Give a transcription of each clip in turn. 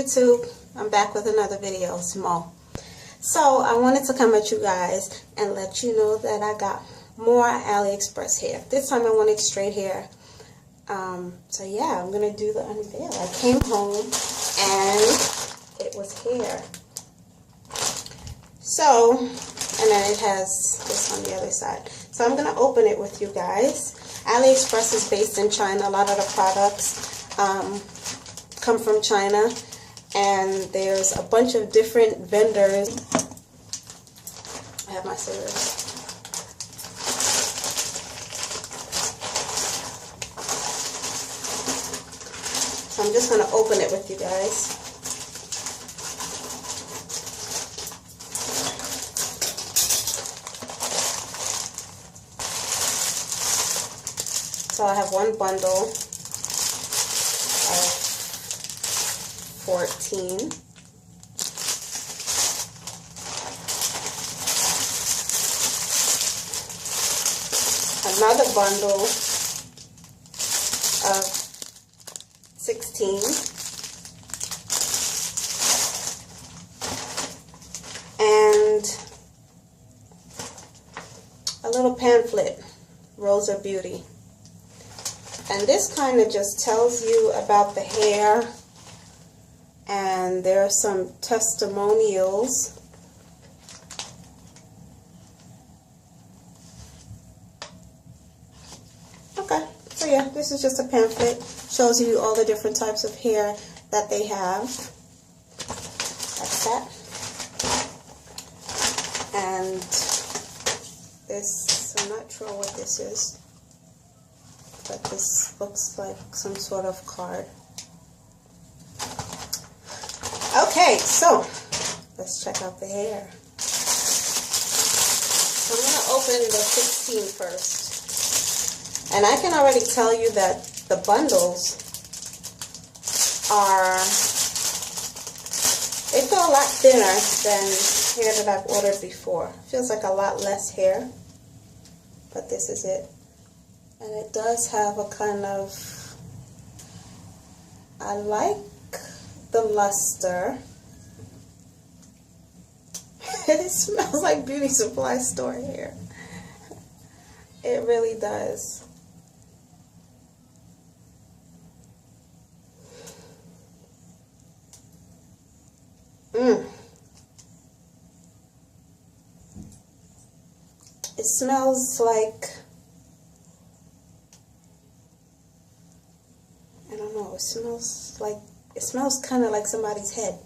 YouTube. I'm back with another video, small. So I wanted to come at you guys and let you know that I got more AliExpress hair. This time I wanted straight hair. So yeah, I'm gonna do the unveil. I came home and it was hair. So, and then it has this on the other side. So I'm gonna open it with you guys. AliExpress is based in China. A lot of the products come from China, and there's a bunch of different vendors. I have my scissors. So I'm just going to open it with you guys. So I have one bundle of 14. Another bundle of 16. And a little pamphlet, Rosa Beauty. And this kind of just tells you about the hair, and there are some testimonials. Okay, so yeah, this is just a pamphlet. Shows you all the different types of hair that they have. That's that. And this, I'm not sure what this is, but this looks like some sort of card. Okay, so let's check out the hair. So I'm going to open the 16 first. And I can already tell you that the bundles are, they feel a lot thinner than hair that I've ordered before. It feels like a lot less hair, but this is it. And it does have a kind of, I like the luster. It smells like beauty supply store hair. It really does. It smells like, I don't know, it smells kind of like somebody's head.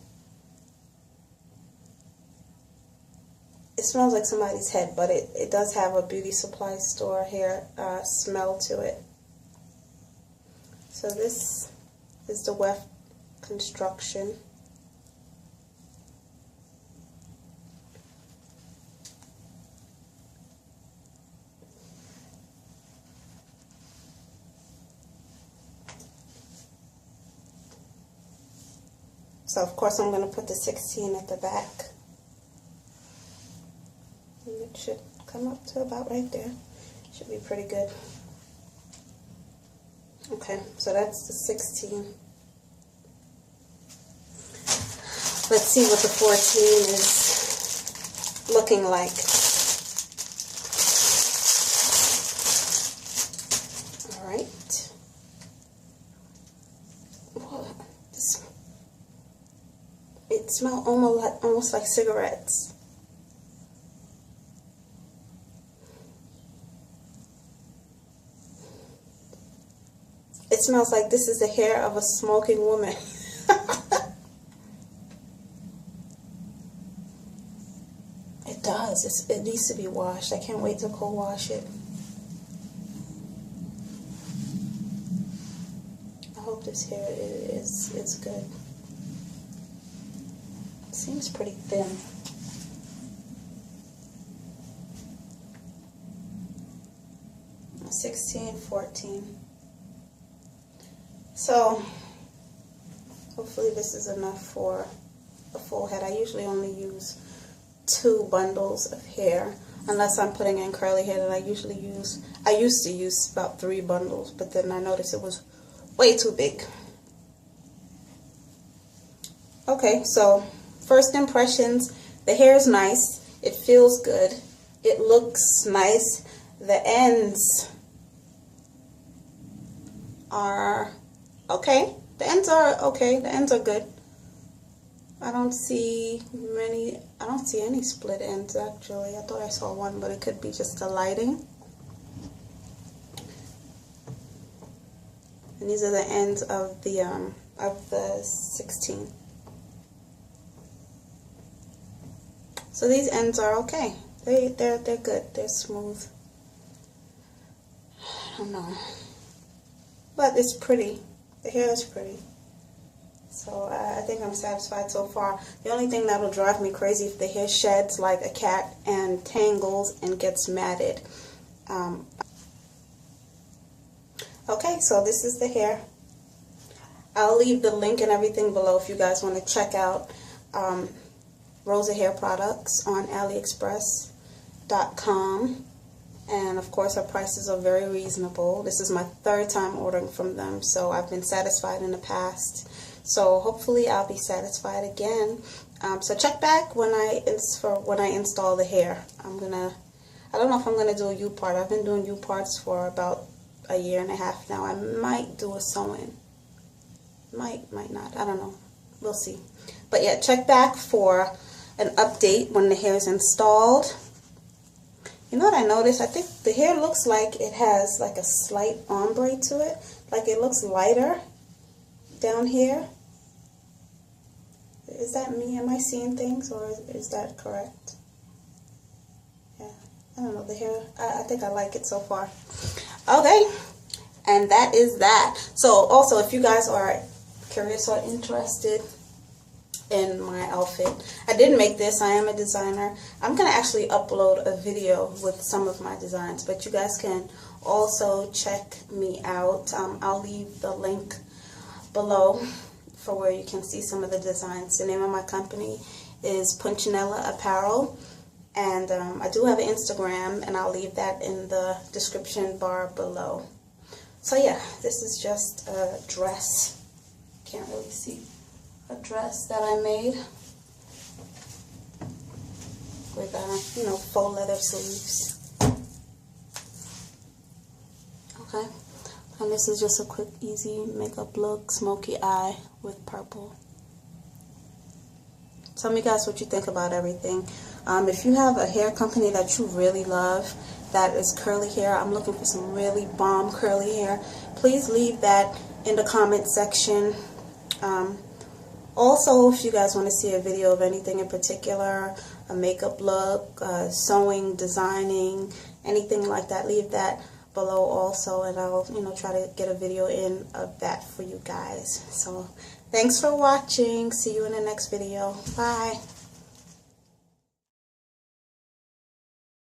It smells like somebody's head, but it does have a beauty supply store hair smell to it. So this is the weft construction. So of course I'm going to put the 16 at the back. And it should come up to about right there. Should be pretty good. Okay, so that's the 16. Let's see what the 14 is looking like. Alright. It smells almost like cigarettes. It smells like this is the hair of a smoking woman. It does. It needs to be washed. I can't wait to co-wash it. I hope this hair is good. It seems pretty thin. $16, $14. So hopefully this is enough for a full head. I usually only use 2 bundles of hair unless I'm putting in curly hair. That I used to use about 3 bundles, but then I noticed it was way too big. Okay, so first impressions, the hair is nice. It feels good. It looks nice. The ends are okay. The ends are okay. The ends are good. I don't see any split ends actually. I thought I saw one, but it could be just the lighting. And these are the ends of the 16. So these ends are okay. They're good. They're smooth. I don't know, but it's pretty. The hair is pretty. So I think I'm satisfied so far. The only thing that'll drive me crazy if the hair sheds like a cat and tangles and gets matted. Okay, so this is the hair. I'll leave the link and everything below if you guys want to check out Rosa Hair Products on AliExpress.com. And of course, our prices are very reasonable. This is my third time ordering from them, so I've been satisfied in the past. So hopefully I'll be satisfied again. So check back when I install the hair. I don't know if I'm gonna do a U part. I've been doing U parts for about a year and a half now. I might do a sew-in. Might not. I don't know. We'll see. But yeah, check back for an update when the hair is installed. You know what I noticed? I think the hair looks like it has like a slight ombre to it. Like it looks lighter down here. Is that me? Am I seeing things, or is that correct? Yeah, I don't know. The hair, I think I like it so far. Okay, and that is that. So also, if you guys are curious or interested in my outfit, I did make this. I am a designer. I'm gonna actually upload a video with some of my designs, but you guys can also check me out. I'll leave the link below for where you can see some of the designs. The name of my company is Punchinella Apparel, and I do have an Instagram, and I'll leave that in the description bar below. So yeah, this is just a dress. Can't really see. A dress that I made with faux leather sleeves. Okay, and this is just a quick easy makeup look, smoky eye with purple. Tell me guys what you think about everything. If you have a hair company that you really love that is curly hair, I'm looking for some really bomb curly hair, please leave that in the comment section. Also, if you guys want to see a video of anything in particular, a makeup look, sewing, designing, anything like that, leave that below also, and I'll try to get a video in of that for you guys. So thanks for watching. See you in the next video. Bye.